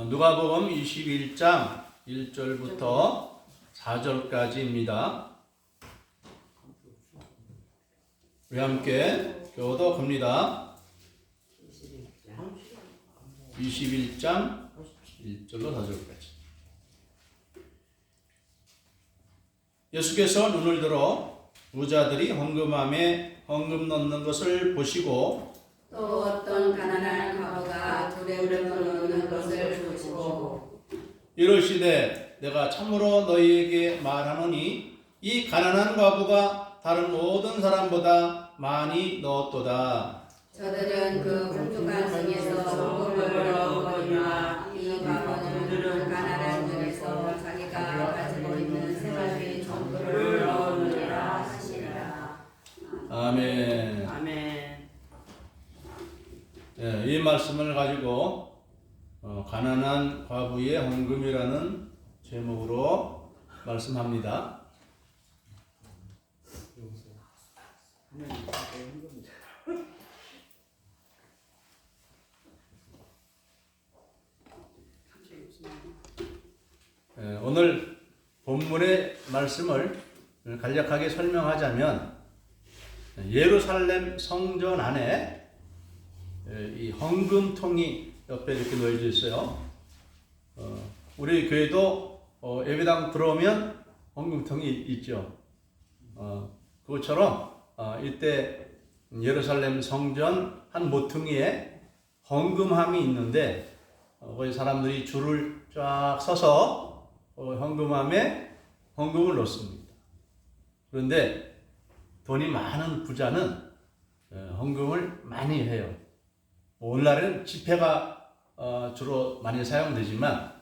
누가복음 21장 1절부터 4절까지입니다. 우리 함께 교독합니다. 21장 1절로 4절까지. 예수께서 눈을 들어 부자들이 헌금함에 헌금 넣는 것을 보시고 또 어떤 가난한 과부가 두레를 넣는 것을 보시고 이르시되 내가 참으로 너희에게 말하노니 이 가난한 과부가 다른 모든 사람보다 많이 넣었도다. 저들은 그 풍족한 중에서 헌금을 넣었거니와 이 과부는 가난한 중에서 자기가 가지고 있는 생활비 전부를 넣으리라 하시니라. 아멘. 아멘. 이 말씀을 가지고 가난한 과부의 헌금이라는 제목으로 말씀합니다. 오늘 본문의 말씀을 간략하게 설명하자면 예루살렘 성전 안에 이 헌금통이 옆에 이렇게 놓여져 있어요. 우리 교회도 예배당 들어오면 헌금통이 있죠. 그것처럼 이때 예루살렘 성전 한 모퉁이에 헌금함이 있는데 거기 사람들이 줄을 쫙 서서 헌금함에 헌금을 넣습니다. 그런데 돈이 많은 부자는 헌금을 많이 해요. 오늘날에는 지폐가 주로 많이 사용되지만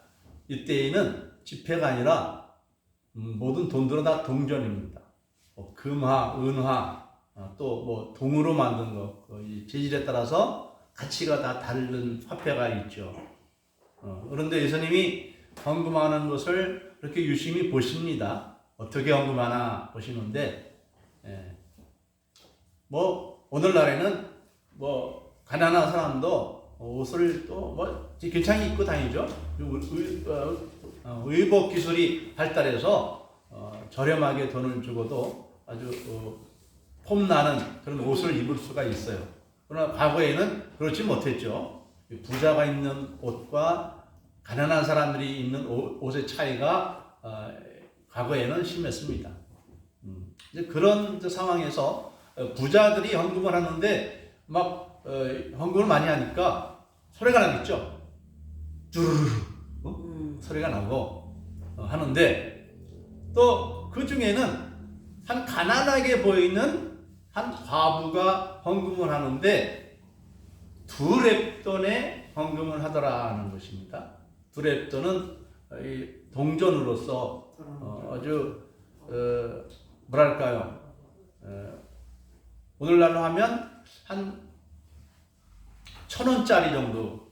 이때에는 지폐가 아니라 모든 돈들은 다 동전입니다. 금화, 은화, 또 뭐 동으로 만든 거, 이 재질에 따라서 가치가 다 다른 화폐가 있죠. 그런데 예수님이 헌금하는 것을 그렇게 유심히 보십니다. 어떻게 헌금하나 보시는데, 뭐 오늘날에는 뭐 가난한 사람도 옷을 또 뭐 길창이 입고 다니죠. 의복 기술이 발달해서 저렴하게 돈을 주고도 아주 폼나는 그런 옷을 입을 수가 있어요. 그러나 과거에는 그렇지 못했죠. 부자가 입는 옷과 가난한 사람들이 입는 옷의 차이가 과거에는 심했습니다. 이제 그런 상황에서 부자들이 헌금을 하는데 막 헌금을 많이 하니까 소리가 나겠죠. 주르르 소리가 나고 하는데 또 그 중에는 한 가난하게 보이는 한 과부가 헌금을 하는데 두 렙돈의 헌금을 하더라는 것입니다. 두 렙돈은 동전으로서 아주 뭐랄까요, 오늘날로 하면 한 1,000원짜리 정도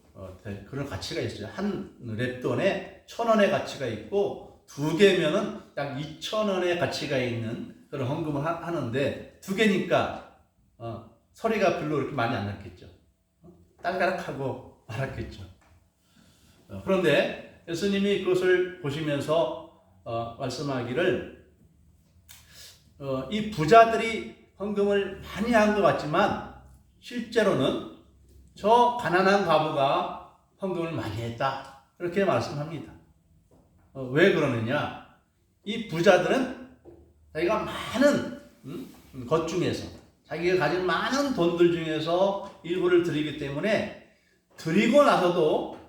그런 가치가 있어요. 한 렙돈에 1,000원의 가치가 있고 두 개면은 약 2,000원의 가치가 있는 그런 헌금을 하는데 두 개니까 소리가 별로 그렇게 많이 안 났겠죠. 딸가락하고 말았겠죠. 그런데 예수님이 그것을 보시면서 말씀하기를 이 부자들이 헌금을 많이 한 것 같지만 실제로는 저 가난한 과부가 헌금을 많이 했다. 그렇게 말씀합니다. 왜 그러느냐? 이 부자들은 자기가 많은 것 중에서 자기가 가진 많은 돈들 중에서 일부를 드리기 때문에 드리고 나서도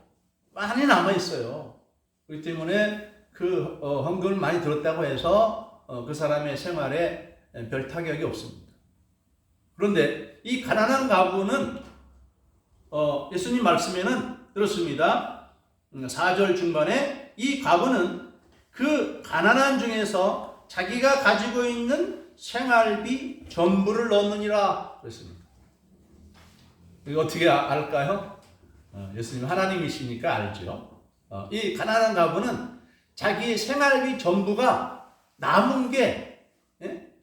많이 남아 있어요. 그렇기 때문에 그 헌금을 많이 들었다고 해서 그 사람의 생활에 별 타격이 없습니다. 그런데 이 가난한 과부는 예수님 말씀에는 들었습니다. 4절 중반에 이 과부는 그 가난한 중에서 자기가 가지고 있는 생활비 전부를 넣느니라 그랬습니다. 이거 어떻게 알까요? 예수님 하나님이시니까 알죠. 이 가난한 과부는 자기의 생활비 전부가 남은 게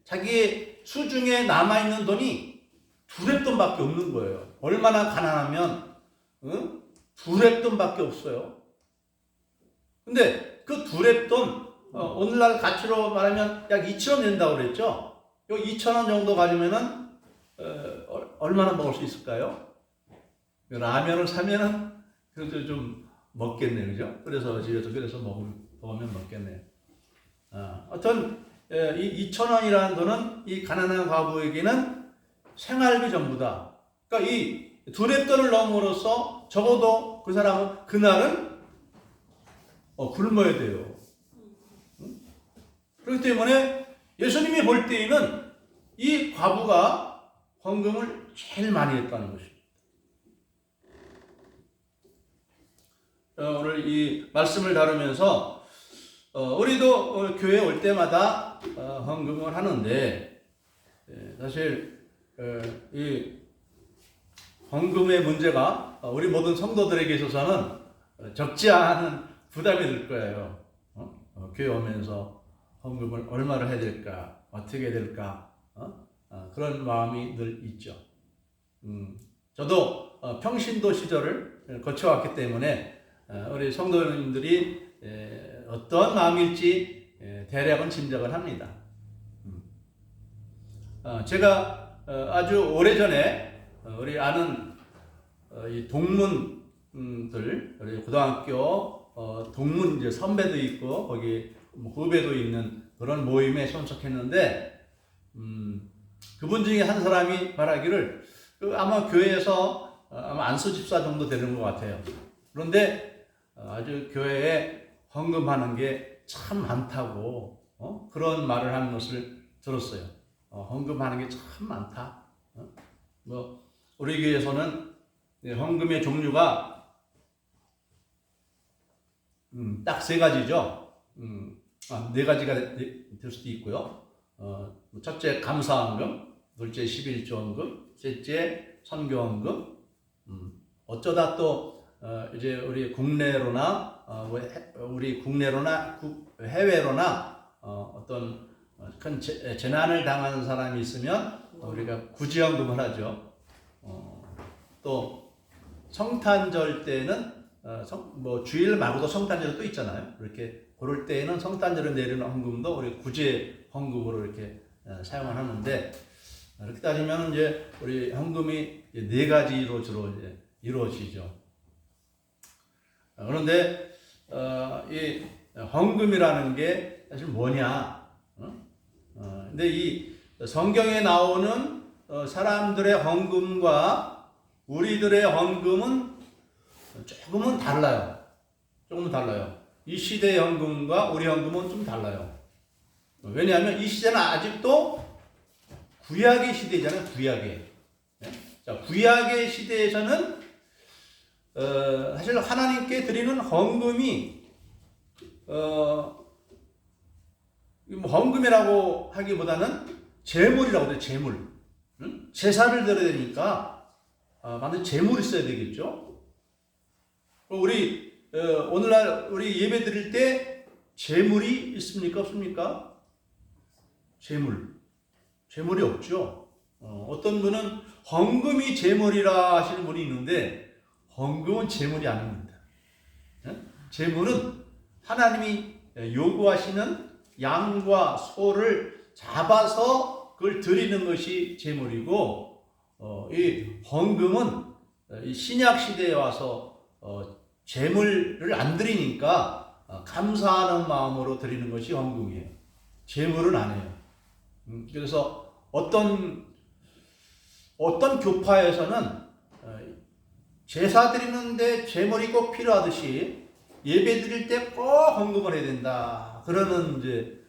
자기의 수중에 남아있는 돈이 두 렙돈밖에 없는 거예요. 얼마나 가난하면 두 렙돈밖에 없어요. 근데 그 두 랩돈 오늘날 가치로 말하면 약 2,000원 된다고 그랬죠. 요 2,000원 정도 가지면은 얼마나 먹을 수 있을까요? 라면을 사면은 그래도 좀 먹겠네요, 그죠? 그래서 집에서 먹으면 먹겠네요. 어떤 이 2,000원이라는 돈은 이 가난한 과부에게는 생활비 전부다. 그러니까 이 두 랩돈을 넣음으로써 적어도 그 사람은 그날은 굶어야 돼요. 그렇기 때문에 예수님이 볼 때에는 이 과부가 헌금을 제일 많이 했다는 것입니다. 오늘 이 말씀을 다루면서 우리도 교회 올 때마다 헌금을 하는데 사실 이 헌금의 문제가 우리 모든 성도들에게 있어서는 적지 않은 부담이 될 거예요. 교회 오면서 헌금을 얼마를 해야 될까, 어떻게 해야 될까, 그런 마음이 늘 있죠. 저도 평신도 시절을 거쳐왔기 때문에 우리 성도님들이 어떤 마음일지 대략은 짐작을 합니다. 제가 아주 오래전에 우리 아는 이 동문들, 우리 고등학교 동문 이제 선배도 있고 거기 후배도 있는 그런 모임에 참석했는데 그분 중에 한 사람이 말하기를 아마 교회에서 아마 안수 집사 정도 되는 것 같아요. 그런데 아주 교회에 헌금하는 게 참 많다고 그런 말을 하는 것을 들었어요. 헌금하는 게 참 많다. 뭐 우리 교회에서는 헌금의 종류가 딱 세 가지죠. 네 가지가 될 수도 있고요. 첫째 감사헌금, 둘째 11조헌금, 셋째 선교헌금. 어쩌다 또 이제 우리 국내로나 해외로나 어떤 큰 재난을 당한 사람이 있으면 우리가 구제헌금을 하죠. 또 성탄절 때는 뭐 주일 말고도 성탄절이 또 있잖아요. 이렇게 그럴 때에는 성탄절에 내리는 헌금도 우리 구제 헌금으로 이렇게 사용을 하는데 이렇게 따지면 이제 우리 헌금이 네 가지로 주로 이제 이루어지죠. 그런데 이 헌금이라는 게 사실 뭐냐? 근데 이 성경에 나오는 사람들의 헌금과 우리들의 헌금은 조금은 달라요. 이 시대의 헌금과 우리 헌금은 좀 달라요. 왜냐하면 이 시대는 아직도 구약의 시대잖아요. 자, 구약의 시대에서는 사실 하나님께 드리는 헌금이 헌금이라고 하기보다는 제물이라고 해요. 제물. 제사를 드려야 되니까 반드시 제물이 있어야 되겠죠. 우리 오늘날 우리 예배 드릴 때 제물이 있습니까? 없습니까? 제물이 없죠. 어떤 분은 헌금이 제물이라 하시는 분이 있는데 헌금은 제물이 아닙니다. 제물은 하나님이 요구하시는 양과 소를 잡아서 그걸 드리는 것이 제물이고, 이 헌금은 이 신약 시대에 와서 제물을 안 드리니까 감사하는 마음으로 드리는 것이 헌금이에요. 제물은 아니에요. 그래서 어떤 교파에서는 제사 드리는데 제물이 꼭 필요하듯이 예배 드릴 때 꼭 헌금을 해야 된다. 그러는 이제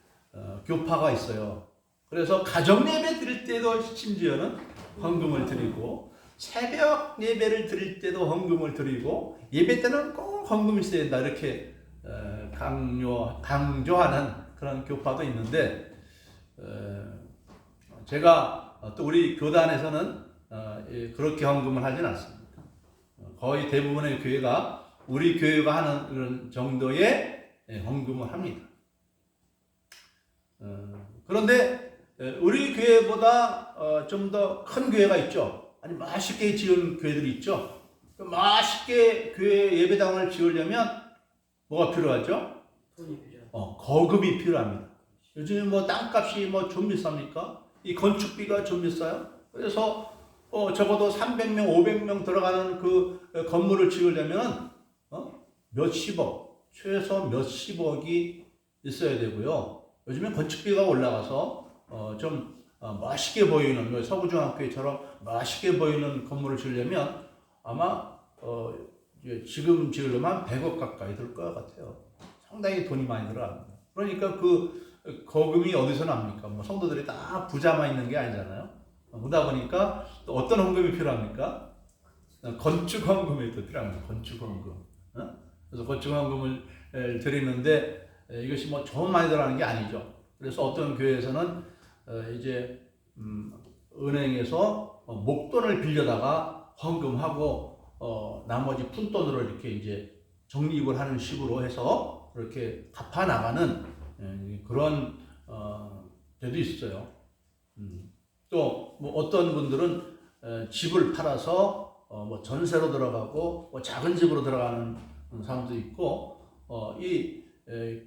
교파가 있어요. 그래서 가정 예배 드릴 때도 심지어는 헌금을 드리고 새벽 예배를 드릴 때도 헌금을 드리고 예배 때는 꼭 헌금이 있어야 된다. 이렇게 강조하는 그런 교파도 있는데 제가 또 우리 교단에서는 그렇게 헌금을 하진 않습니다. 거의 대부분의 교회가 우리 교회가 하는 그런 정도의 헌금을 합니다. 그런데 우리 교회보다 좀 더 큰 교회가 있죠. 아니 맛있게 지은 교회들이 있죠. 맛있게 교회 예배당을 지으려면 뭐가 필요하죠? 돈이 필요. 거금이 필요합니다. 요즘에 뭐 땅값이 뭐 좀 비쌉니까? 이 건축비가 좀 비싸요. 그래서 적어도 300명, 500명 들어가는 그 건물을 지으려면 몇십억, 최소 몇십억이 있어야 되고요. 요즘에 건축비가 올라가서 좀 멋있게 보이는 서구중학교처럼 멋있게 보이는 건물을 지으려면 아마 지금 지으려면 100억 가까이 들 것 같아요. 상당히 돈이 많이 들어갑니다. 그러니까 그 거금이 어디서 납니까? 뭐 성도들이 다 부자만 있는 게 아니잖아요. 그러다 보니까 또 어떤 헌금이 필요합니까? 건축 헌금이 또 필요합니다. 건축 헌금. 그래서 건축 헌금을 드리는데 이것이 뭐 좀 많이 들어가는 게 아니죠. 그래서 어떤 교회에서는 이제 은행에서 목돈을 빌려다가 헌금하고 나머지 푼돈으로 이렇게 이제 적립을 하는 식으로 해서 그렇게 갚아 나가는 그런 데도 있어요. 또 뭐 어떤 분들은 집을 팔아서 뭐 전세로 들어가고 뭐 작은 집으로 들어가는 사람도 있고 이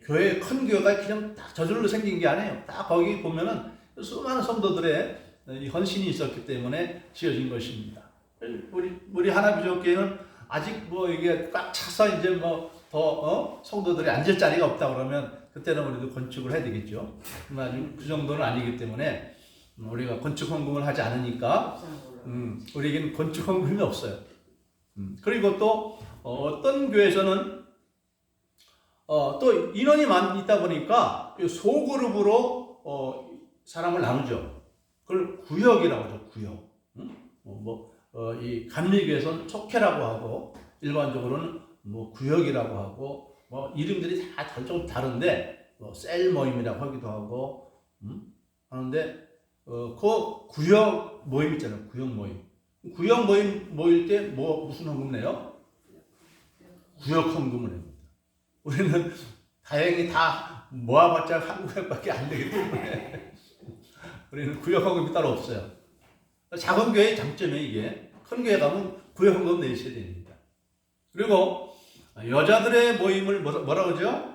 교회 큰 교회가 그냥 딱 저절로 생긴 게 아니에요. 딱 거기 보면은 수많은 성도들의 이 헌신이 있었기 때문에 지어진 것입니다. 우리 하나비전교회는 아직 뭐 이게 꽉 차서 이제 뭐 더 성도들이 앉을 자리가 없다 그러면 그때는 우리도 건축을 해야 되겠죠. 아직 그 정도는 아니기 때문에 우리가 건축 헌금을 하지 않으니까 우리에겐 건축 헌금이 없어요. 그리고 또 어떤 교회에서는 또 인원이 있다 보니까 소그룹으로 사람을 나누죠. 그걸 구역이라고 하죠. 구역. 이 감리교에서는 촉회라고 하고 일반적으로는 뭐 구역이라고 하고 뭐 이름들이 다 좀 다른데 뭐 셀 모임이라고 하기도 하고 하는데 그 구역 모임 있잖아요. 구역 모임. 구역 모임 모일 때 무슨 헌금 내요? 구역 헌금을 냅니다. 우리는 다행히 다 모아봤자 한국밖에 안 되기 때문에 우리는 구역 헌금이 따로 없어요. 작은 교회의 장점이 이게 큰 교회 가면 구역 헌금 내셔야 됩니다. 그리고 여자들의 모임을 뭐라 그러죠?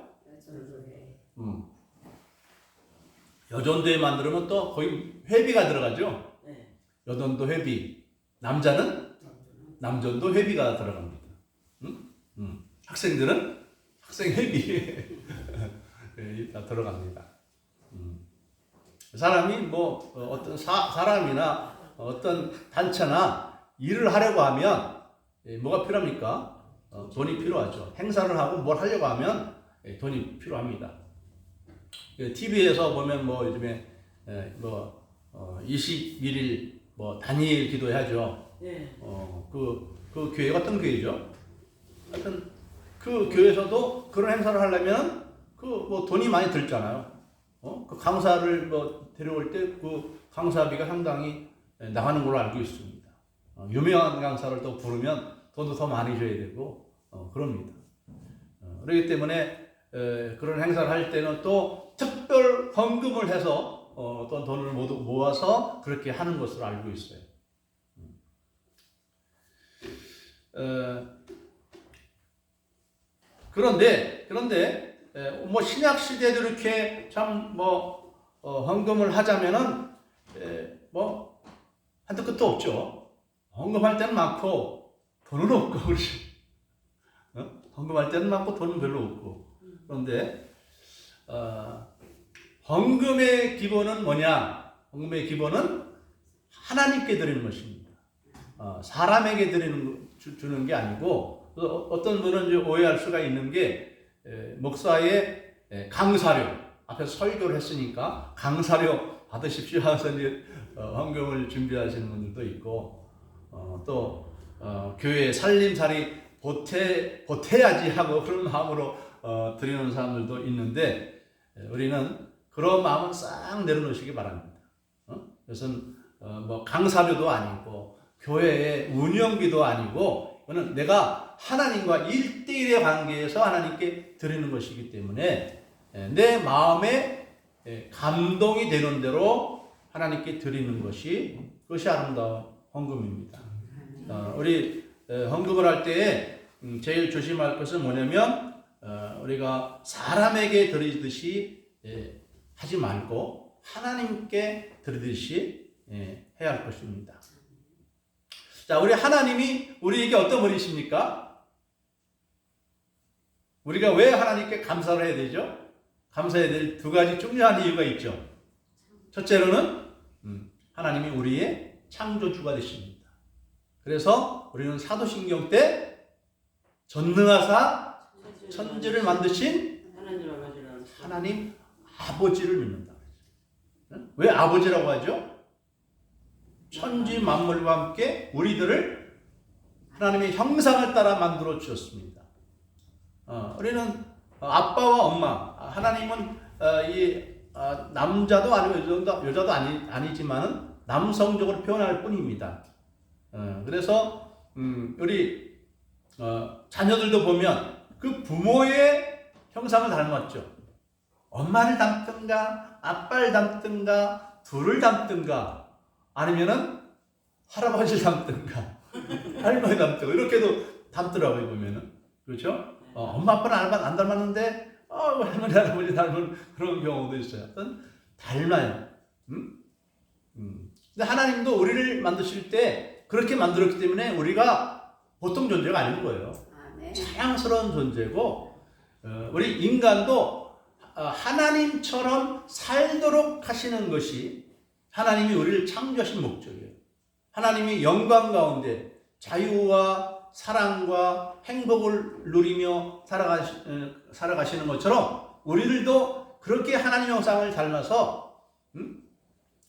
여전도에 만들면 또 거의 회비가 들어가죠. 네. 여전도 회비. 남자는 남전도 회비가 들어갑니다. 학생들은 학생 회비 다 들어갑니다. 사람이 뭐 어떤 사람이나 어떤 단체나 일을 하려고 하면 뭐가 필요합니까? 돈이 필요하죠. 행사를 하고 뭘 하려고 하면 돈이 필요합니다. TV에서 보면 뭐 요즘에 21일 뭐 단일 기도하죠. 네. 그 교회가 어떤 교회죠? 하여튼 그 교회에서도 그런 행사를 하려면 그 뭐 돈이 많이 들잖아요. 그 강사를 뭐 데려올 때 그 강사비가 상당히 나가는 걸로 알고 있습니다. 유명한 강사를 또 부르면 돈도 더 많이 줘야 되고 그럽니다. 그렇기 때문에 그런 행사를 할 때는 또 특별 헌금을 해서 어떤 돈을 모두 모아서 그렇게 하는 것으로 알고 있어요. 그런데 뭐 신약 시대도 이렇게 참 뭐 헌금을 하자면은 뭐 한도 끝도 없죠. 헌금할 때는 많고 돈은 없고 그렇지. 헌금할 때는 많고 돈은 별로 없고. 그런데 헌금의 기본은 뭐냐? 헌금의 기본은 하나님께 드리는 것입니다. 사람에게 주는 게 아니고 어떤 분은 이제 오해할 수가 있는 게 목사의 강사료 앞에서 설교를 했으니까 강사료 받으십시오 하면서 이제 헌금을 준비하시는 분들도 있고 또 교회 살림살이 보태야지 하고 그런 마음으로 드리는 사람들도 있는데 우리는 그런 마음은 싹 내려놓으시기 바랍니다. 그것은 뭐 강사료도 아니고 교회의 운영비도 아니고 이거는 내가 하나님과 1대1의 관계에서 하나님께 드리는 것이기 때문에 내 마음에 감동이 되는 대로 하나님께 드리는 그것이 아름다운 헌금입니다. 우리 헌금을 할 때에 제일 조심할 것은 뭐냐면 우리가 사람에게 드리듯이 하지 말고 하나님께 드리듯이 해야 할 것입니다. 자, 우리 하나님이 우리에게 어떤 분이십니까? 우리가 왜 하나님께 감사를 해야 되죠? 감사해야 될 두 가지 중요한 이유가 있죠. 첫째로는 하나님이 우리의 창조주가 되십니다. 그래서 우리는 사도신경 때 전능하사 천지를 만드신 하나님 아버지를 믿는다. 왜 아버지라고 하죠? 천지 만물과 함께 우리들을 하나님의 형상을 따라 만들어 주셨습니다. 우리는 아빠와 엄마, 하나님은 남자도 아니고 여자도 아니지만은 남성적으로 표현할 뿐입니다. 그래서 우리 자녀들도 보면 그 부모의 형상을 닮았죠. 엄마를 닮든가 아빠를 닮든가 둘을 닮든가 아니면은 할아버지를 닮든가 할머니 닮든가 이렇게도 닮더라고요. 보면은 그렇죠. 엄마 아빠는 안 닮았는데 할머니 할아버지 닮은 그런 경우도 있어요. 닮아요. 근데 하나님도 우리를 만드실 때 그렇게 만들었기 때문에 우리가 보통 존재가 아닌 거예요. 자랑스러운 존재고, 우리 인간도 하나님처럼 살도록 하시는 것이 하나님이 우리를 창조하신 목적이에요. 하나님이 영광 가운데 자유와 사랑과 행복을 누리며 살아가시는 것처럼 우리들도 그렇게 하나님 형상을 닮아서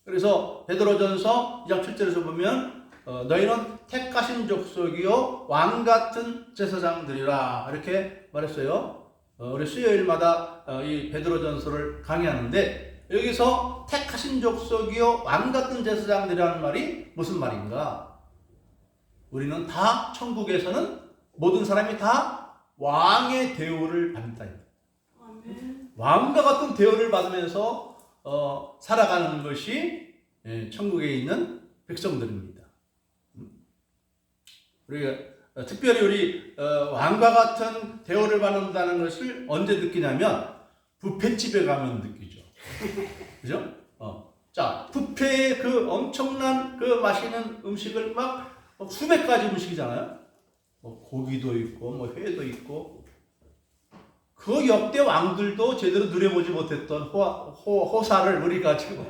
그래서 베드로전서 2장 7절에서 보면 너희는 택하신 족속이요 왕 같은 제사장들이라 이렇게 말했어요. 우리 수요일마다 이 베드로전서를 강의하는데 여기서 택하신 족속이요 왕 같은 제사장들이라는 말이 무슨 말인가? 우리는 다 천국에서는 모든 사람이 다 왕의 대우를 받는다. 왕과 같은 대우를 받으면서 살아가는 것이 천국에 있는 백성들입니다. 우리가 특별히 우리 왕과 같은 대우를 받는다는 것을 언제 느끼냐면 뷔페집에 가면 느끼죠. 그죠? 자, 뷔페의 그 엄청난 그 맛있는 음식을 막 수백 가지 음식이잖아요. 고기도 있고 회도 있고 그 역대 왕들도 제대로 누려보지 못했던 호사를 우리가 지금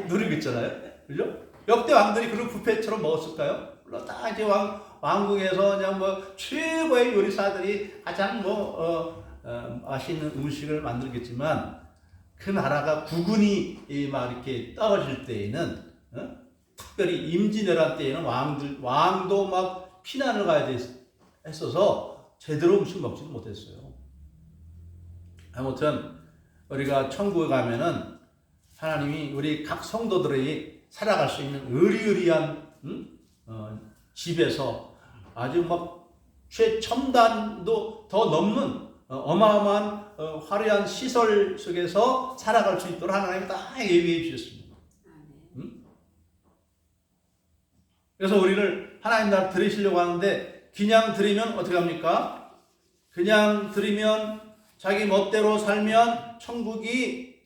누리고 있잖아요. 그죠? 역대 왕들이 그런 뷔페처럼 먹었을까요? 물론 다 이제 왕국에서 그냥 최고의 요리사들이 가장 맛있는 음식을 만들겠지만 그 나라가 국운이 막 이렇게 떨어질 때에는 특별히 임진왜란 때에는 왕도 막 피난을 가야 했어서 제대로 음식 먹지도 못했어요. 아무튼 우리가 천국에 가면은 하나님이 우리 각 성도들이 살아갈 수 있는 의리의리한 집에서 아주 막 최첨단도 더 넘는 어마어마한 화려한 시설 속에서 살아갈 수 있도록 하나님이 다 예비해 주셨습니다. 그래서 우리를 하나님 나라 드리시려고 하는데 그냥 드리면 어떻게 합니까? 그냥 드리면 자기 멋대로 살면 천국이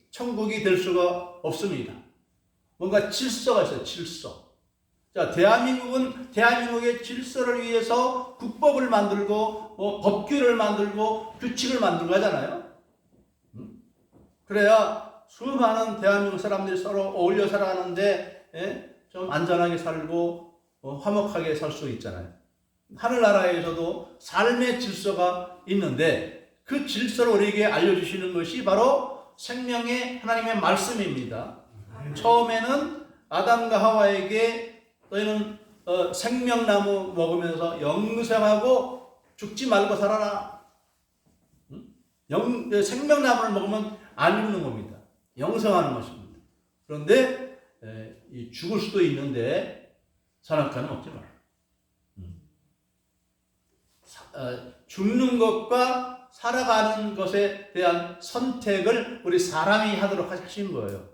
될 수가 없습니다. 뭔가 질서가 있어요. 질서. 자, 대한민국의 질서를 위해서 국법을 만들고 법규를 만들고 규칙을 만들고 하잖아요. 그래야 수많은 대한민국 사람들이 서로 어울려 살아가는데 좀 안전하게 살고 화목하게 살 수 있잖아요. 하늘나라에서도 삶의 질서가 있는데 그 질서를 우리에게 알려주시는 것이 바로 생명의 하나님의 말씀입니다. 처음에는 아담과 하와에게 너희는 생명나무 먹으면서 영생하고 죽지 말고 살아라. 생명나무를 먹으면 안 죽는 겁니다. 영생하는 것입니다. 그런데 죽을 수도 있는데 선악과는 먹지 마라. 죽는 것과 살아가는 것에 대한 선택을 우리 사람이 하도록 하신 거예요.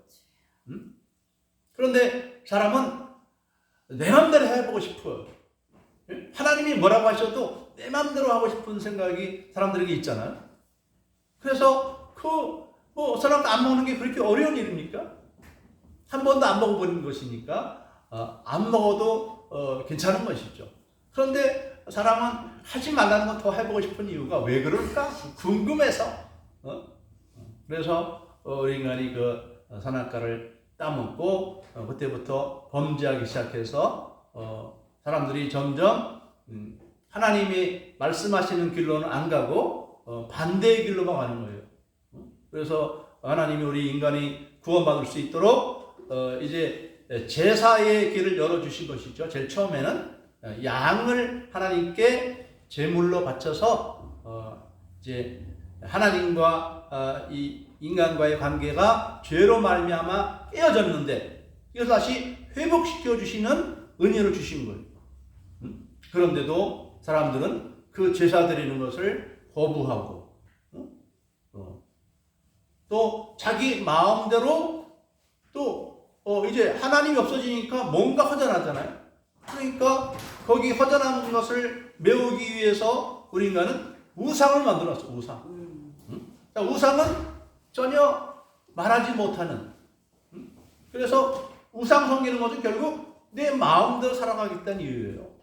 그런데 사람은 내 마음대로 해보고 싶어요. 하나님이 뭐라고 하셔도 내 마음대로 하고 싶은 생각이 사람들에게 있잖아요. 그래서 뭐 사람 안 먹는 게 그렇게 어려운 일입니까? 한 번도 안 먹어보는 것이니까 안 먹어도 괜찮은 것이죠. 그런데 사람은 하지 말라는 건 더 해보고 싶은 이유가 왜 그럴까? 궁금해서. 그래서 우리 인간이 그 선악과를 따먹고 그때부터 범죄하기 시작해서 사람들이 점점 하나님이 말씀하시는 길로는 안 가고 반대의 길로만 가는 거예요. 그래서 하나님이 우리 인간이 구원받을 수 있도록 이제 제사의 길을 열어주신 것이죠. 제일 처음에는 양을 하나님께 제물로 바쳐서 이제 하나님과 이 인간과의 관계가 죄로 말미암아 깨어졌는데 이것을 다시 회복시켜 주시는 은혜를 주신 거예요. 그런데도 사람들은 그 제사 드리는 것을 거부하고 또 자기 마음대로 또 이제 하나님이 없어지니까 뭔가 허전하잖아요. 그러니까 거기 허전한 것을 메우기 위해서 우리 인간은 우상을 만들었어. 우상. 우상은 전혀 말하지 못하는. 그래서 우상 섬기는 것은 결국 내 마음대로 살아가겠다는 이유예요.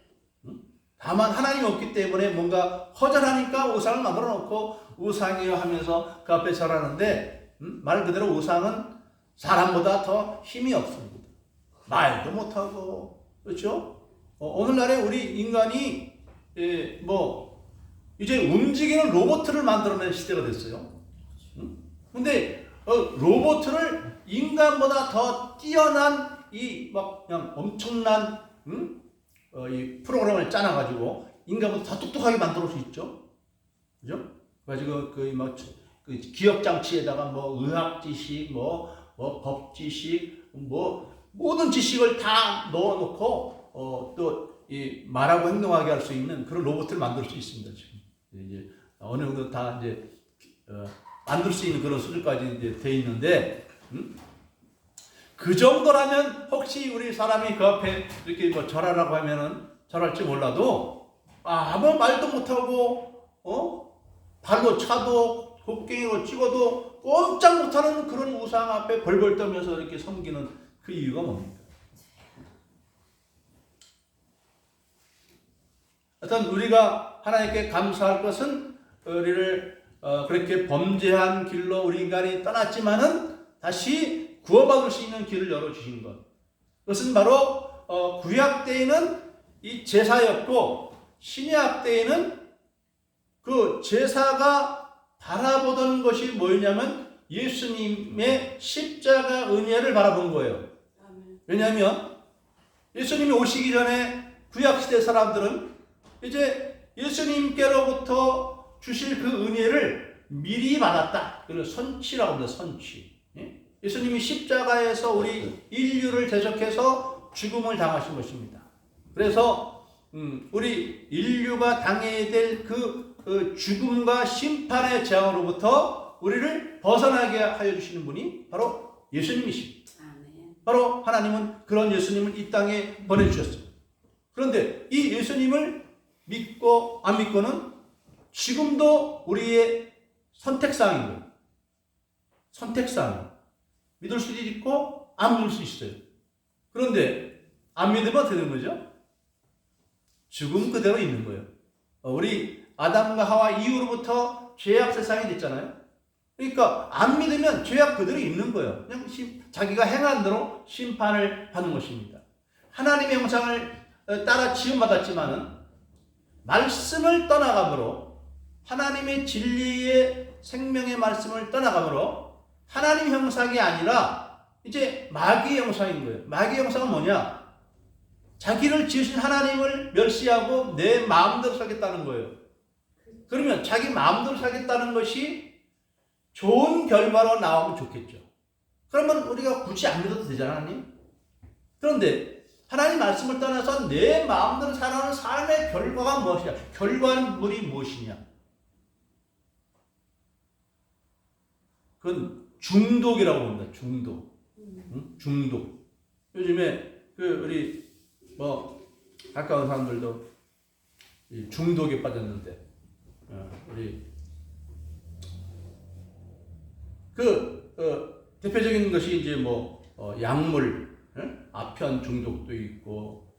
다만 하나님이 없기 때문에 뭔가 허전하니까 우상을 만들어 놓고 우상이요 하면서 그 앞에 절하는데 말 그대로 우상은 사람보다 더 힘이 없습니다. 말도 못하고 그렇죠? 오늘날에 우리 인간이 이제 움직이는 로봇을 만들어낸 시대가 됐어요. 근데 로봇을 인간보다 더 뛰어난 그냥 엄청난 이 프로그램을 짜놔가지고 인간보다 더 똑똑하게 만들 수 있죠. 그죠? 그래가지고 그 기억 장치에다가 뭐 의학 지식, 뭐 법 지식, 뭐 모든 지식을 다 넣어놓고 또 이 말하고 행동하게 할 수 있는 그런 로봇을 만들 수 있습니다. 지금 이제 어느 정도 다 이제 만들 수 있는 그런 수준까지 이제 돼 있는데. 그 정도라면 혹시 우리 사람이 그 앞에 이렇게 뭐 절하라고 하면은 절할지 몰라도 아무 말도 못하고 발로 차도 곡괭이로 찍어도 꼼짝 못하는 그런 우상 앞에 벌벌 떨면서 이렇게 섬기는 그 이유가 뭡니까? 하여튼 우리가 하나님께 감사할 것은 우리를 그렇게 범죄한 길로 우리 인간이 떠났지만은 다시 구원받을 수 있는 길을 열어주신 것. 그것은 바로 구약 때에는 이 제사였고 신약 때에는 그 제사가 바라보던 것이 뭐였냐면 예수님의 십자가 은혜를 바라본 거예요. 왜냐하면 예수님이 오시기 전에 구약시대 사람들은 이제 예수님께로부터 주실 그 은혜를 미리 받았다. 그걸 선취라고 합니다. 선취. 예수님이 십자가에서 우리 인류를 대적해서 죽음을 당하신 것입니다. 그래서 우리 인류가 당해야 될 그 죽음과 심판의 재앙으로부터 우리를 벗어나게 하여 주시는 분이 바로 예수님이십니다. 바로 하나님은 그런 예수님을 이 땅에 보내주셨습니다. 그런데 이 예수님을 믿고 안 믿고는 지금도 우리의 선택사항인 거예요. 선택사항. 믿을 수도 있고 안 믿을 수 있어요. 그런데 안 믿으면 어떻게 되는 거죠? 죽음 그대로 있는 거예요. 우리 아담과 하와 이후로부터 죄악 세상이 됐잖아요. 그러니까 안 믿으면 죄악 그대로 있는 거예요. 그냥 자기가 행한 대로 심판을 받는 것입니다. 하나님의 형상을 따라 지음받았지만은 말씀을 떠나감으로 하나님의 진리의 생명의 말씀을 떠나감으로 하나님 형상이 아니라 이제 마귀의 형상인 거예요. 마귀의 형상은 뭐냐? 자기를 지으신 하나님을 멸시하고 내 마음대로 살겠다는 거예요. 그러면 자기 마음대로 살겠다는 것이 좋은 결과로 나오면 좋겠죠. 그러면 우리가 굳이 안 믿어도 되잖아, 하나님? 그런데 하나님 말씀을 떠나서 내 마음대로 살아가는 삶의 결과가 무엇이냐? 결과물이 무엇이냐? 그건 중독이라고 봅니다. 중독. 중독. 요즘에 우리 가까운 사람들도 중독에 빠졌는데 우리 대표적인 것이 이제 뭐 약물, 아편 중독도 있고,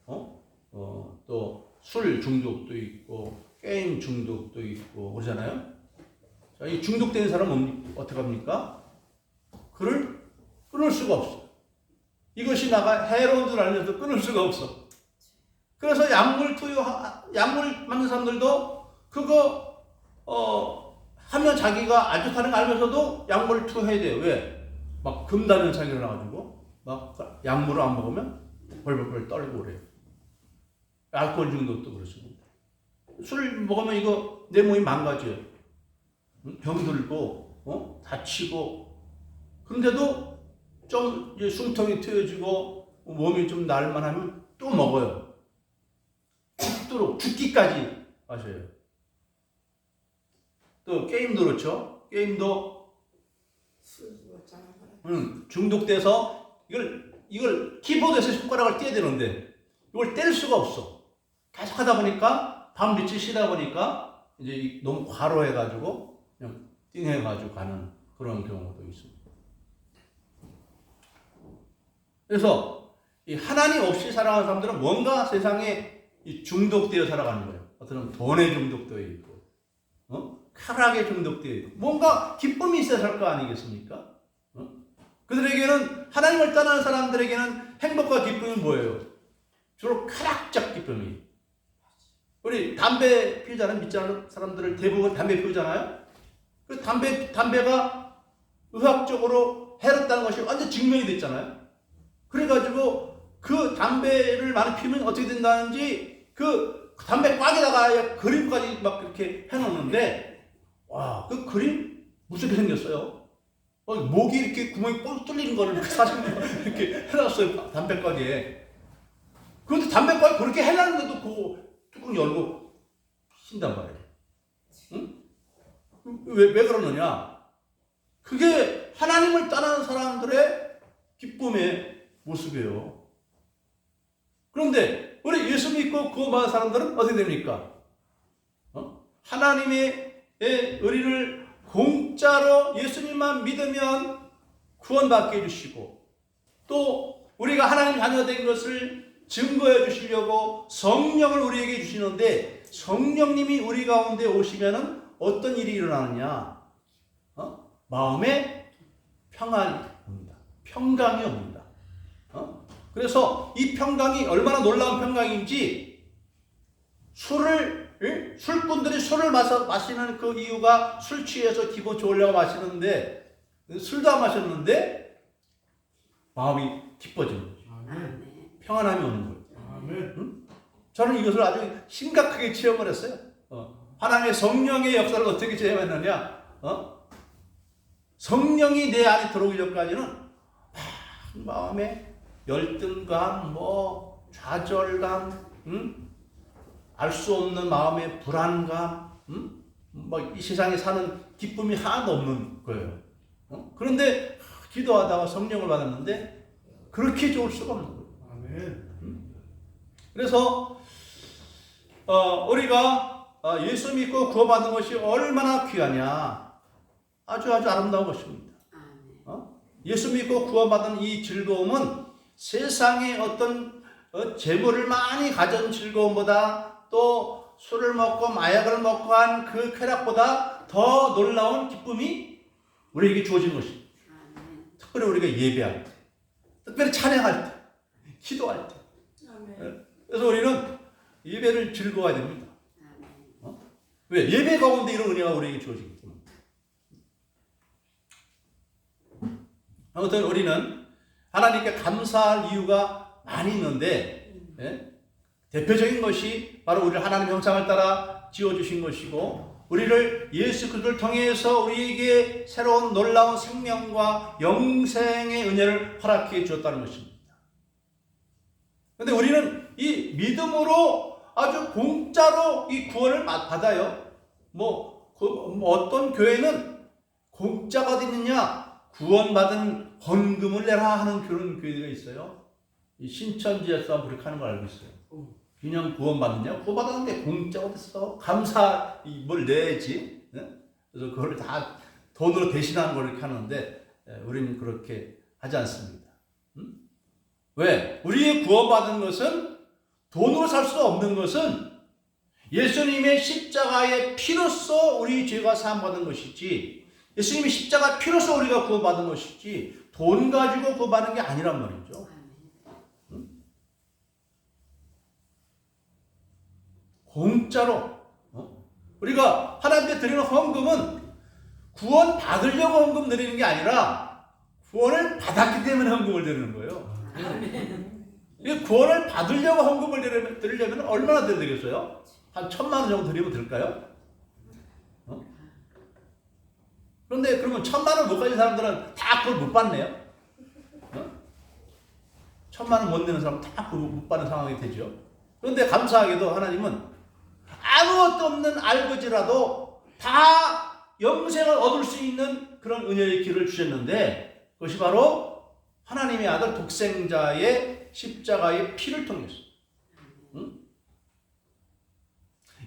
또 술 중독도 있고, 게임 중독도 있고 그러잖아요. 자, 이 중독된 사람은 어떻게 합니까? 그를 끊을 수가 없어. 이것이 나가 해로운 줄 알면서 끊을 수가 없어. 그래서 약물 맞는 사람들도 그거 하면 자기가 안 좋다는 걸 알면서도 약물 투여해야 돼요. 왜? 막 금단현상이 일어나가지고 막 약물을 안 먹으면 벌벌벌 떨고 그래요. 알코올 중독도 그렇습니다. 술 먹으면 이거 내 몸이 망가져요. 병들고 다치고. 그런데도 좀 이제 숨통이 트여지고 몸이 좀 나을만하면 또 먹어요. 죽기까지 마셔요. 또 게임도 그렇죠. 게임도 중독돼서 이걸 키보드에서 손가락을 떼야 되는데 이걸 뗄 수가 없어. 계속 하다 보니까 밤 며칠 쉬다 보니까 이제 너무 과로해가지고 그냥 띵해가지고 가는 그런 경우도 있습니다. 그래서 이 하나님 없이 살아가는 사람들은 뭔가 세상에 중독되어 살아가는 거예요. 어떤 돈에 중독되어 있고, 쾌락에 중독되어 있고, 뭔가 기쁨이 있어야 살 거 아니겠습니까? 그들에게는 하나님을 떠나는 사람들에게는 행복과 기쁨이 뭐예요? 주로 쾌락적 기쁨이. 우리 담배 피우자는 믿지 않는 사람들을 대부분 담배 피우잖아요. 그 담배가 의학적으로 해롭다는 것이 완전 증명이 됐잖아요. 그래가지고 그 담배를 많이 피우면 어떻게 된다는지 그 담배 꽉에다가 그림까지 막 그렇게 해놓는데, 와, 그 그림 무섭게 생겼어요. 목이 이렇게 구멍이 뻥 뚫리는 거를 사진 이렇게 해놨어요. 담배 꽉에. 그런데 담배 꽉에 그렇게 해놨는데도 그 뚜껑 열고 쉰단 말이에요. 응? 왜 그러느냐? 그게 하나님을 떠나는 사람들의 기쁨의 모습이에요. 그런데 우리 예수 믿고 구원받은 사람들은 어떻게 됩니까? 하나님의 의리를 공짜로 예수님만 믿으면 구원받게 해주시고, 또 우리가 하나님 자녀가 된 것을 증거해 주시려고 성령을 우리에게 주시는데, 성령님이 우리 가운데 오시면은 어떤 일이 일어나느냐? 마음에 평안이 옵니다. 평강이 옵니다. 그래서 이 평강이 얼마나 놀라운 평강인지, 술꾼들이 술을 마시는 그 이유가 술 취해서 기분 좋으려고 마시는데, 술도 안 마셨는데 마음이 기뻐지는 거죠. 평안함이 오는 거예요. 저는 이것을 아주 심각하게 체험을 했어요. 하나님의 성령의 역사를 어떻게 체험했느냐? 성령이 내 안에 들어오기 전까지는 마음에 열등감, 좌절감, 알 수 없는 마음의 불안감, 이 세상에 사는 기쁨이 하나도 없는 거예요. 그런데 기도하다가 성령을 받았는데 그렇게 좋을 수가 없는 거예요. 아멘. 그래서 우리가 예수 믿고 구원받는 것이 얼마나 귀하냐. 아주 아름다운 것입니다. 예수 믿고 구원받은 이 즐거움은 세상의 어떤 재물을 많이 가진 즐거움보다, 또 술을 먹고 마약을 먹고 한 그 쾌락보다 더 놀라운 기쁨이 우리에게 주어진 것입니다. 특별히 우리가 예배할 때, 특별히 찬양할 때, 기도할 때. 그래서 우리는 예배를 즐거워야 됩니다. 왜? 예배 가운데 이런 은혜가 우리에게 주어지기 때문에. 아무튼 우리는 하나님께 감사할 이유가 많이 있는데, 대표적인 것이 바로 우리를 하나님 형상을 따라 지어주신 것이고, 우리를 예수 그리스도를 통해서 우리에게 새로운 놀라운 생명과 영생의 은혜를 허락해 주었다는 것입니다. 그런데 우리는 이 믿음으로 아주 공짜로 이 구원을 받아요. 어떤 교회는 공짜가 어디 있느냐? 구원받은 헌금을 내라 하는 그런 교회가 있어요. 이 신천지에서 그렇게 하는 걸 알고 있어요. 그냥 구원받느냐? 구원받았는데 공짜가 어딨어? 감사 뭘 내야지. 그래서 그걸 다 돈으로 대신하는 걸 이렇게 하는데 우리는 그렇게 하지 않습니다. 왜? 우리의 구원받은 것은 돈으로 살 수 없는 것은 예수님의 십자가의 피로써 우리 죄가 사함받은 것이지, 예수님의 십자가 피로써 우리가 구원받은 것이지 돈 가지고 구원받는 게 아니란 말이죠. 공짜로 우리가 하나님께 드리는 헌금은 구원 받으려고 헌금 드리는 게 아니라 구원을 받았기 때문에 헌금을 드리는 거예요. 이 구원을 받으려고 헌금을 드리려면 얼마나 드려야 되겠어요? 한 1,000만 원 정도 드리면 될까요? 그런데 그러면 1,000만 원 못 가진 사람들은 다 그걸 못 받네요. 1,000만 원 못 내는 사람은 다 그걸 못 받는 상황이 되죠. 그런데 감사하게도 하나님은 아무것도 없는 알거지라도 다 영생을 얻을 수 있는 그런 은혜의 길을 주셨는데, 그것이 바로 하나님의 아들 독생자의 십자가의 피를 통해서.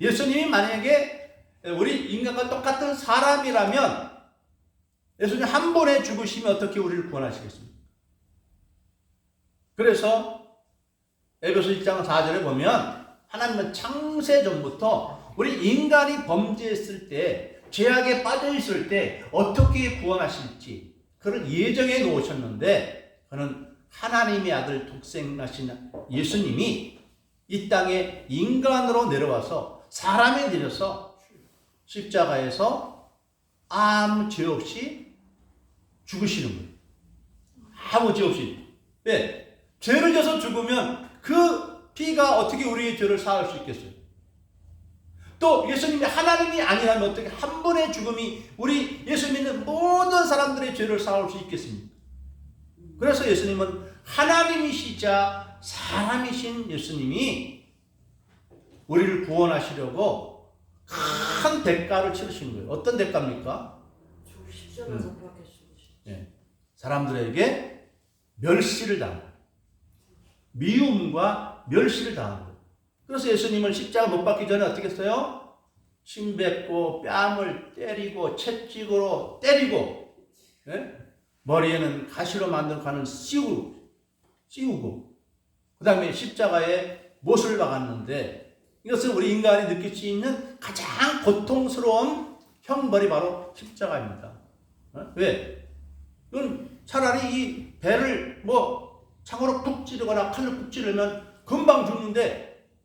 예수님이 만약에 우리 인간과 똑같은 사람이라면 예수님 한 번에 죽으시면 어떻게 우리를 구원하시겠습니까? 그래서 에베소 1장 4절에 보면 하나님은 창세전부터 우리 인간이 범죄했을 때, 죄악에 빠져 있을 때 어떻게 구원하실지 그를 예정해 놓으셨는데, 그는 하나님의 아들 독생하신 예수님이 이 땅에 인간으로 내려와서 사람이 되셔서 십자가에서 아무 죄 없이 죽으시는 거예요. 아무 죄 없이. 왜? 죄를 져서 죽으면 그 피가 어떻게 우리의 죄를 사할 수 있겠어요? 또 예수님이 하나님이 아니라면 어떻게 한 번의 죽음이 우리 예수 믿는 모든 사람들의 죄를 사할 수 있겠습니까? 그래서 예수님은 하나님이시자 사람이신 예수님이 우리를 구원하시려고 큰 대가를 치르신 거예요. 어떤 대가입니까? 사람들에게 멸시를 당한 거예요. 미움과 멸시를 당한 거예요. 그래서 예수님을 십자가 못 박기 전에 어떻게 했어요? 침 뱉고 뺨을 때리고 채찍으로 때리고, 머리에는 가시로 만든 관을 씌우고 그 다음에 십자가에 못을 박았는데, 이것은 우리 인간이 느낄 수 있는 가장 고통스러운 형벌이 바로 십자가입니다. 왜? 이건 차라리 이 배를 창으로 푹 찌르거나 칼로 푹 찌르면 금방 죽는데,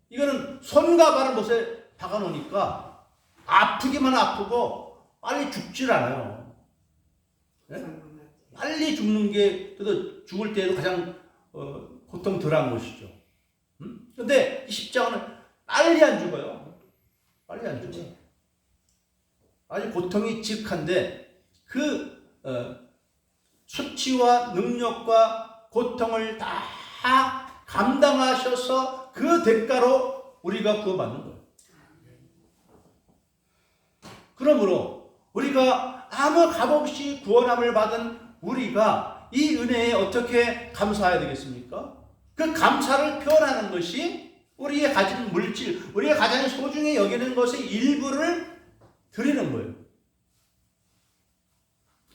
이거는 손과 발을 못에 박아놓으니까 아프기만 아프고 빨리 죽질 않아요. 빨리 죽는 게 그래도 죽을 때도 가장 고통 덜한 것이죠. 그런데 이 십자가는 빨리 안 죽어요. 빨리 안 죽어요. 아주 고통이 지극한데 그 수치와 능력과 고통을 다 감당하셔서 그 대가로 우리가 구원받는 거예요. 그러므로 우리가 아무 값없이 구원함을 받은 우리가 이 은혜에 어떻게 감사해야 되겠습니까? 그 감사를 표현하는 것이 우리의 가진 물질, 우리가 가장 소중히 여기는 것의 일부를 드리는 거예요.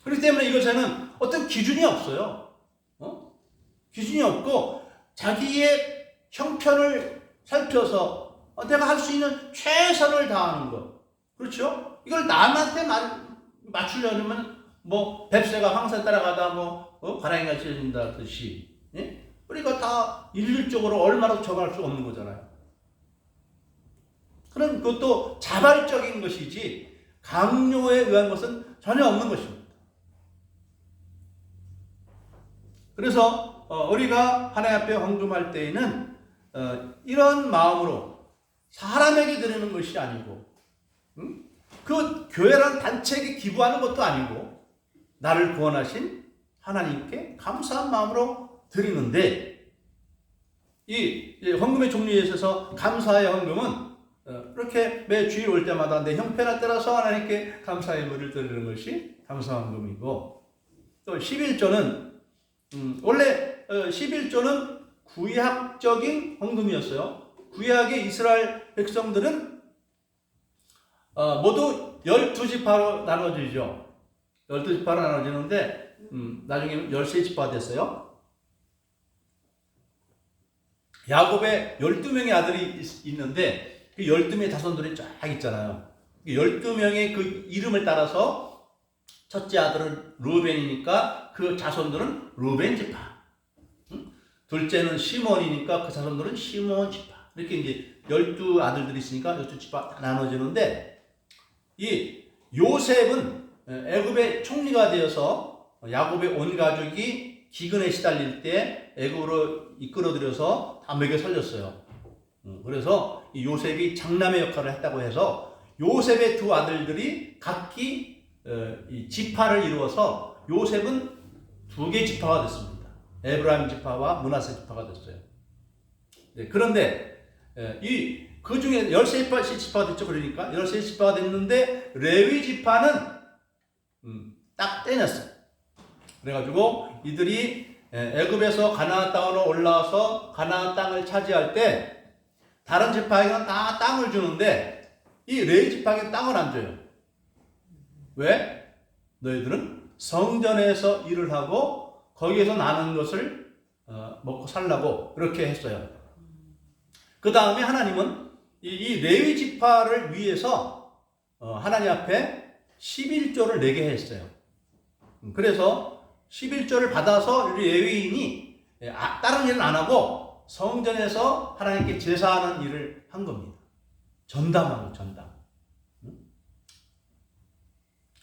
그렇기 때문에 이것에는 어떤 기준이 없어요. 기준이 없고 자기의 형편을 살펴서 내가 할 수 있는 최선을 다하는 것. 그렇죠? 이걸 남한테 맞추려면 뱁새가 황새 따라가다 가랑이가 찢어진다듯이, 우리가 다 일률적으로 얼마나 정할 수 없는 거잖아요. 그런 것도 자발적인 것이지 강요에 의한 것은 전혀 없는 것입니다. 그래서 우리가 하나님 앞에 헌금할 때에는 이런 마음으로 사람에게 드리는 것이 아니고, 그 교회라는 단체에게 기부하는 것도 아니고, 나를 구원하신 하나님께 감사한 마음으로 드리는데, 이 헌금의 종류에 있어서 감사의 헌금은 이렇게 매 주일 올 때마다 내 형편에 따라서 하나님께 감사의 예물을 드리는 것이 감사 헌금이고, 또 11조는 원래 11조는 구약적인 헌금이었어요. 구약의 이스라엘 백성들은 모두 12지파로 나눠지죠. 12지파로 나눠지는데 나중에 13지파가 됐어요. 야곱의 12명의 아들이 있는데 그 12명의 자손들이 쫙 있잖아요. 12명의 그 이름을 따라서 첫째 아들은 루벤이니까 그 자손들은 루벤 지파. 둘째는 시몬이니까 그 자손들은 시몬 지파. 이렇게 이제 12아들들이 있으니까 12지파 다 나눠지는데 이 요셉은 애굽의 총리가 되어서 야곱의 온 가족이 기근에 시달릴 때 애굽으로 이끌어들여서 다 먹여 살렸어요. 그래서 이 요셉이 장남의 역할을 했다고 해서 요셉의 두 아들들이 각기 이 지파를 이루어서 요셉은 2개 지파가 됐습니다. 에브라임 지파와 므낫세 지파가 됐어요. 네, 그런데 그 중에 13지파가 됐죠. 그러니까 13지파가 됐는데 레위 지파는 딱 떼녔어요. 그래가지고 이들이 애굽에서 가나안 땅으로 올라와서 가나안 땅을 차지할 때 다른 지파에게는 다 땅을 주는데 이 레위 지파에게는 땅을 안 줘요. 왜? 너희들은 성전에서 일을 하고 거기에서 나는 것을 먹고 살라고 그렇게 했어요. 그 다음에 하나님은 이 레위 지파를 위해서 하나님 앞에 11조를 내게 했어요. 그래서 11조를 받아서 레위인이 다른 일은 안 하고 성전에서 하나님께 제사하는 일을 한 겁니다. 전담하고 전담.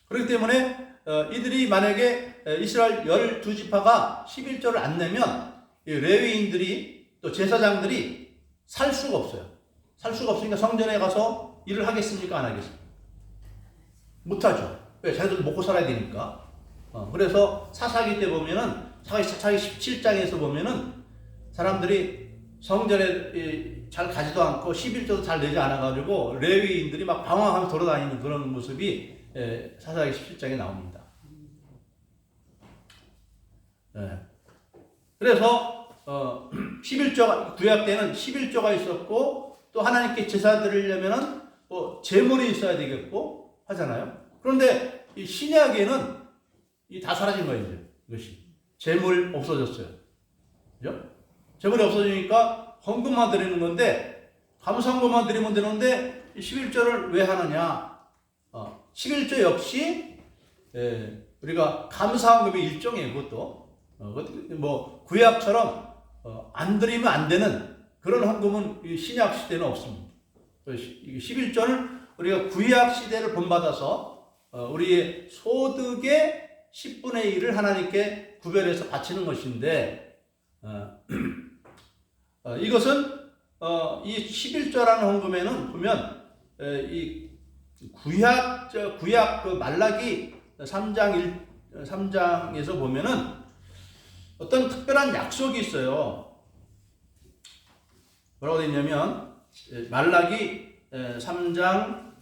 그렇기 때문에 이들이 만약에 이스라엘 12지파가 11조를 안 내면 레위인들이 또 제사장들이 살 수가 없어요. 살 수가 없으니까 성전에 가서 일을 하겠습니까? 안 하겠습니까? 못하죠. 왜? 자기들 먹고 살아야 되니까. 그래서 사사기 때 보면은 사사기 17장에서 보면은 사람들이 성전에 잘 가지도 않고 11조도 잘 내지 않아가지고 레위인들이 막 방황하면서 돌아다니는 그런 모습이 사사기 17장에 나옵니다. 그래서 11조가 구약 때는 11조가 있었고 또 하나님께 제사 드리려면은 뭐 제물이 있어야 되겠고 하잖아요. 그런데 이 신약에는 다 사라진 거예요. 이제 이것이 제물 없어졌어요. 그죠? 제물이 없어지니까 헌금만 드리는 건데 감사헌금만 드리면 되는데 11조를 왜 하느냐? 11조 역시 우리가 감사헌금의 일종이에요. 그것도 뭐 구약처럼 안 드리면 안 되는 그런 헌금은 신약 시대는 없습니다. 11조는 우리가 구약 시대를 본받아서 우리의 소득의 10분의 1을 하나님께 구별해서 바치는 것인데 이것은 이 11조라는 헌금에는 보면 이 구약 그 말라기 3장에서 보면은 어떤 특별한 약속이 있어요. 뭐라고 되어 있냐면 말라기 3장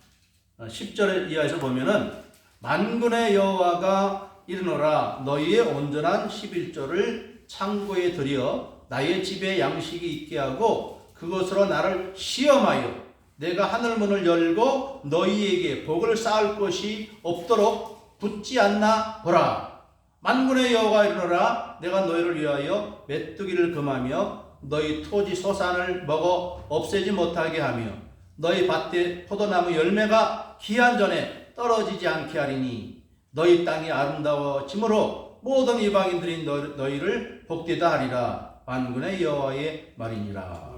10절 이하에서 보면은 만군의 여호와가 이르노라 너희의 온전한 11조를 창고에 들여 나의 집에 양식이 있게 하고 그것으로 나를 시험하여 내가 하늘문을 열고 너희에게 복을 쌓을 것이 없도록 붙지 않나 보라. 만군의 여호와가 이르노라 내가 너희를 위하여 메뚜기를 금하며 너희 토지 소산을 먹어 없애지 못하게 하며 너희 밭에 포도나무 열매가 기한 전에 떨어지지 않게 하리니 너희 땅이 아름다워짐으로 모든 이방인들이 너희를 복되다 하리라. 만군의 여호와의 말이니라.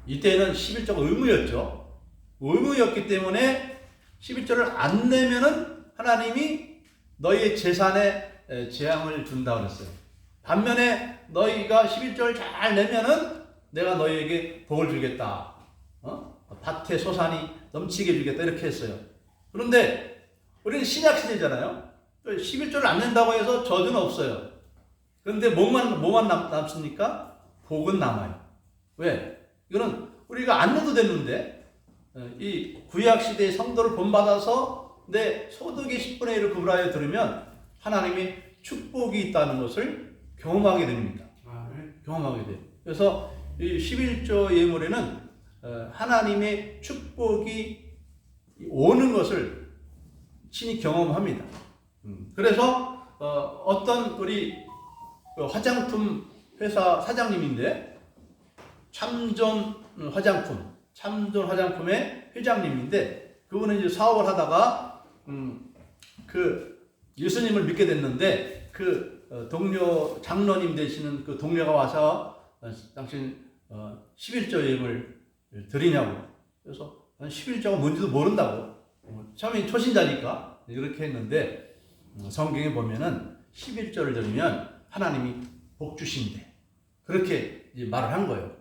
이때는 11조가 의무였죠. 의무였기 때문에 11조를 안 내면은 하나님이 너희의 재산에 재앙을 준다고 그랬어요. 반면에 너희가 11조를 잘 내면은 내가 너희에게 복을 주겠다. 밭에 소산이 넘치게 주겠다. 이렇게 했어요. 그런데 우리는 신약 시대잖아요. 11조를 안 낸다고 해서 저주는 없어요. 그런데 뭐만 남습니까? 복은 남아요. 왜? 이거는 우리가 안 내도 되는데 이 구약 시대의 성도를 본받아서 내 소득의 10분의 1을 구분하여 들으면 하나님이 축복이 있다는 것을 경험하게 됩니다. 경험하게 돼요. 그래서 이 11조 예물에는 하나님의 축복이 오는 것을 친히 경험합니다. 그래서 어떤 우리 그 화장품 회사 사장님인데 참전 화장품의 회장님인데 그분은 이제 사업을 하다가 그 예수님을 믿게 됐는데 그 동료 장로님 되시는 그 동료가 와서 당신 11조 예물 드리냐고. 그래서 11조가 뭔지도 모른다고. 처음에 초신자니까 이렇게 했는데 성경에 보면은 11조를 드리면 하나님이 복 주신대. 그렇게 이제 말을 한 거예요.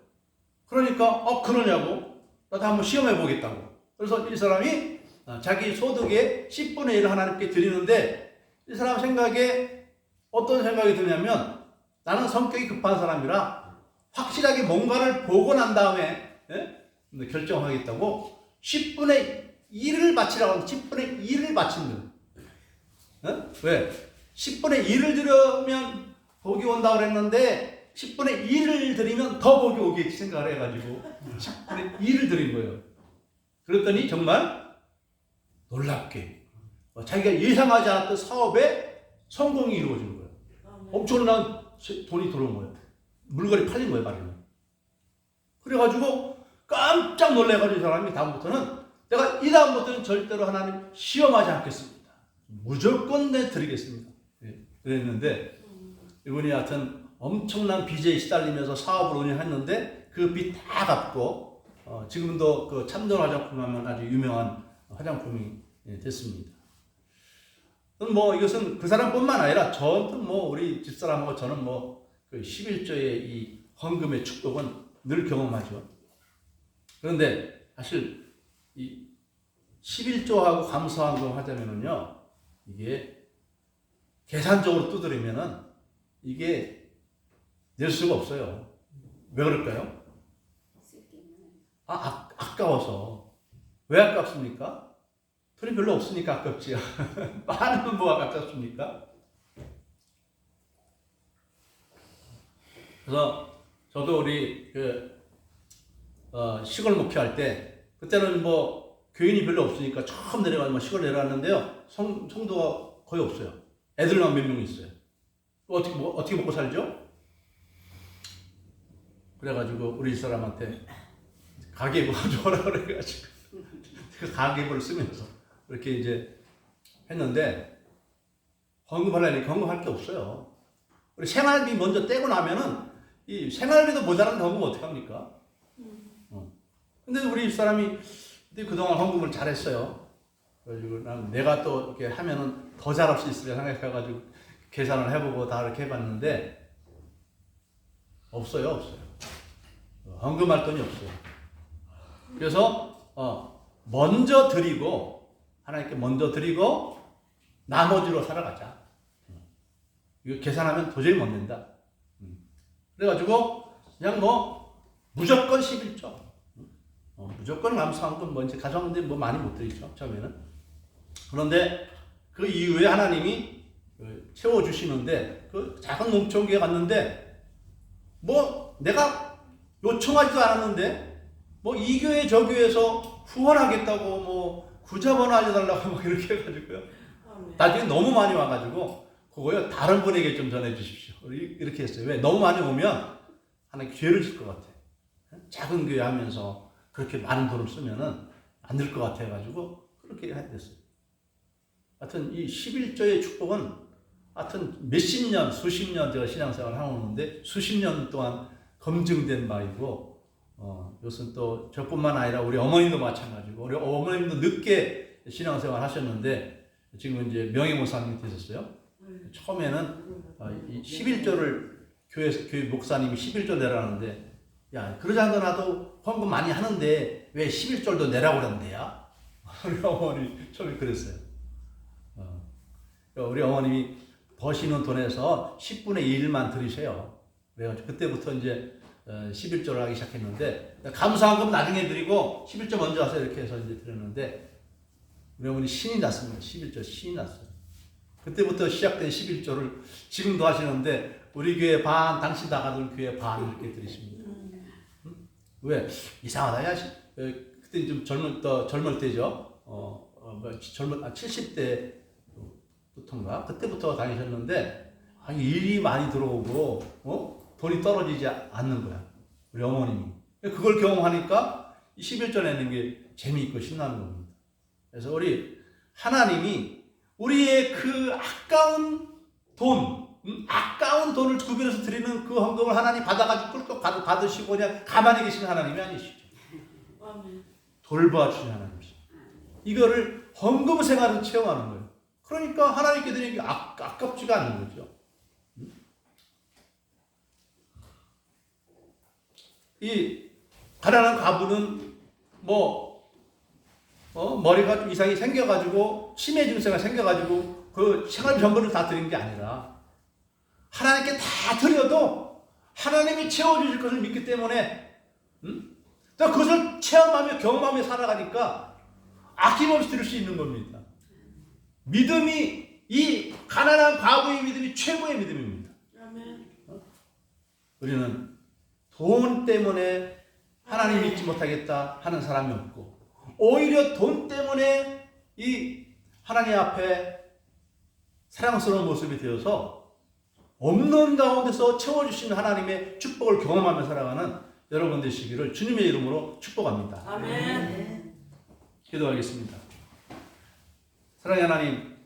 그러니까 그러냐고. 나도 한번 시험해 보겠다고. 그래서 이 사람이 자기 소득의 10분의 1을 하나님께 드리는데 이 사람 생각에 어떤 생각이 드냐면 나는 성격이 급한 사람이라 확실하게 뭔가를 보고 난 다음에 결정하겠다고 10분의 1을 바치라고 하는 10분의 1을 바친다. 왜? 10분의 1을 드리면 복이 온다고 그랬는데 10분의 1을 드리면 더 복이 오겠지 생각을 해가지고 10분의 1을 드린 거예요. 그랬더니 정말 놀랍게 자기가 예상하지 않았던 사업에 성공이 이루어진 거예요. 엄청난 돈이 들어온 거예요. 물건이 팔린 거예요, 말이면. 그래가지고 깜짝 놀래가지고 이 사람이 다음부터는 내가 이 다음부터는 절대로 하나님 시험하지 않겠습니다. 무조건 내드리겠습니다. 그랬는데 이분이 하여튼 엄청난 빚에 시달리면서 사업을 운영했는데 그 빚 다 갚고 지금도 그 참전 화장품 하면 아주 유명한 화장품이 됐습니다. 뭐 이것은 그 사람뿐만 아니라 저도 뭐 우리 집사람하고 저는 뭐 그 11조의 이 헌금의 축복은 늘 경험하죠. 그런데 사실 이 11조하고 감사헌금 하자면은요, 이게 계산적으로 두드리면은 이게 낼 수가 없어요. 왜 그럴까요? 아까워서. 왜 아깝습니까? 돈이 별로 없으니까 아깝지요. 많으면 뭐가 아깝습니까? 그래서 저도 우리 시골 목회할 때 그때는 뭐 교인이 별로 없으니까 처음 내려가서 시골 내려왔는데요. 성도가 거의 없어요. 애들만 몇 명 있어요. 어떻게 먹고 살죠? 그래가지고 우리 사람한테 가계부 줘라 그래가지고 그 가계부를 쓰면서 이렇게 이제 했는데 헌금하려니까 헌금할 게 없어요. 우리 생활비 먼저 떼고 나면은 이 생활비도 모자란데 헌금 어떡합니까? 근데 우리 사람이 그동안 헌금을 잘했어요. 그래가지고 내가 또 이렇게 하면은 더 잘할 수 있으리라 생각해가지고 계산을 해보고 다 이렇게 해봤는데 없어요. 헌금할 돈이 없어요. 그래서 먼저 드리고 하나님께 먼저 드리고 나머지로 살아가자. 이거 계산하면 도저히 못 낸다. 그래가지고 그냥 뭐 무조건 11조. 무조건 감사헌금 뭐 이제 가져왔는데 뭐 많이 못 드리죠 처음에는. 그런데 그 이후에 하나님이 채워주시는데 그 작은 농촌교회 갔는데 뭐 내가 요청하지도 않았는데 뭐 이 교회 저 교회에서 후원하겠다고 뭐 구자번호 알려달라고 뭐 이렇게 해가지고요. 나중에 너무 많이 와가지고 그거요 다른 분에게 좀 전해주십시오. 이렇게 했어요. 왜? 너무 많이 오면 하나님 기회를 줄 것 같아. 작은 교회 하면서 그렇게 많은 돈을 쓰면은 안 될 것 같아가지고 그렇게 됐어요. 하여튼 이 11조의 축복은 하여튼 몇십 년, 수십 년 제가 신앙생활을 하는데 수십 년 동안 검증된 바이고 이것은 또 저뿐만 아니라 우리 어머니도 마찬가지고 우리 어머님도 늦게 신앙생활 하셨는데 지금 이제 명예목사님이 되셨어요. 처음에는 이 11조를 교회 목사님이 11조 내라는데 야 그러지 않더라도 헌금 많이 하는데 왜 11조도 내라고 그러는데야? 우리 어머니 처음에 그랬어요. 우리 어머님이 버시는 돈에서 10분의 1만 드리세요. 그래가지고 그때부터 이제 11조를 하기 시작했는데 감사헌금 나중에 드리고 11조 먼저 하세요 이렇게 해서 이제 드렸는데 우리 어머니 신이 났습니다. 11조 신이 났어요. 그때부터 시작된 11조를 지금도 하시는데 우리 교회 반, 당신 나가던 교회 반 이렇게 드리십니다. 왜? 이상하다. 야, 그때 좀 젊을 때죠. 젊은 70대부터인가 그때부터 다니셨는데 일이 많이 들어오고 돈이 떨어지지 않는 거야. 우리 어머님이. 그걸 경험하니까 11조 내는 게 재미있고 신나는 겁니다. 그래서 우리 하나님이 우리의 그 아까운 돈을 구별해서 드리는 그 헌금을 하나님 받아가지고 꿀꺽 받으시고 그냥 가만히 계시는 하나님이 아니시죠. 돌봐주시는 하나님이시죠. 이거를 헌금 생활을 체험하는 거예요. 그러니까 하나님께 드리는 게 아깝지가 않은 거죠. 이 가난한 과부는 머리가 좀 이상이 생겨가지고 치매 증세가 생겨가지고 그 생활 전부를 다 드린 게 아니라 하나님께 다 드려도 하나님이 채워주실 것을 믿기 때문에 또 그것을 체험하며 경험하며 살아가니까 아낌없이 드릴 수 있는 겁니다. 믿음이 이 가난한 과부의 믿음이 최고의 믿음입니다. 우리는 돈 때문에 하나님 믿지 못하겠다 하는 사람이 없고 오히려 돈 때문에 이 하나님 앞에 사랑스러운 모습이 되어서 없는 가운데서 채워주시는 하나님의 축복을 경험하며 살아가는 여러분 되시기를 주님의 이름으로 축복합니다. 아멘. 기도하겠습니다. 사랑의 하나님,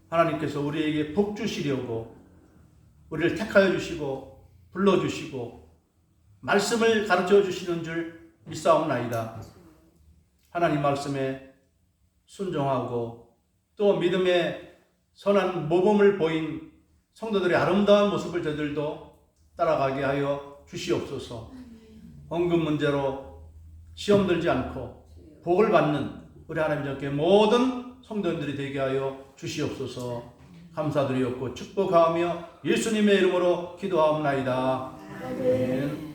하나님께서 우리에게 복 주시려고 우리를 택하여 주시고 불러주시고 말씀을 가르쳐 주시는 줄 믿사옵나이다. 하나님 말씀에 순종하고 또 믿음의 선한 모범을 보인 성도들의 아름다운 모습을 저들도 따라가게 하여 주시옵소서. 헌금 문제로 시험 들지 않고 복을 받는 우리 하나님께 모든 성도들이 되게 하여 주시옵소서. 감사드리옵고 축복하며 예수님의 이름으로 기도하옵나이다. 아멘.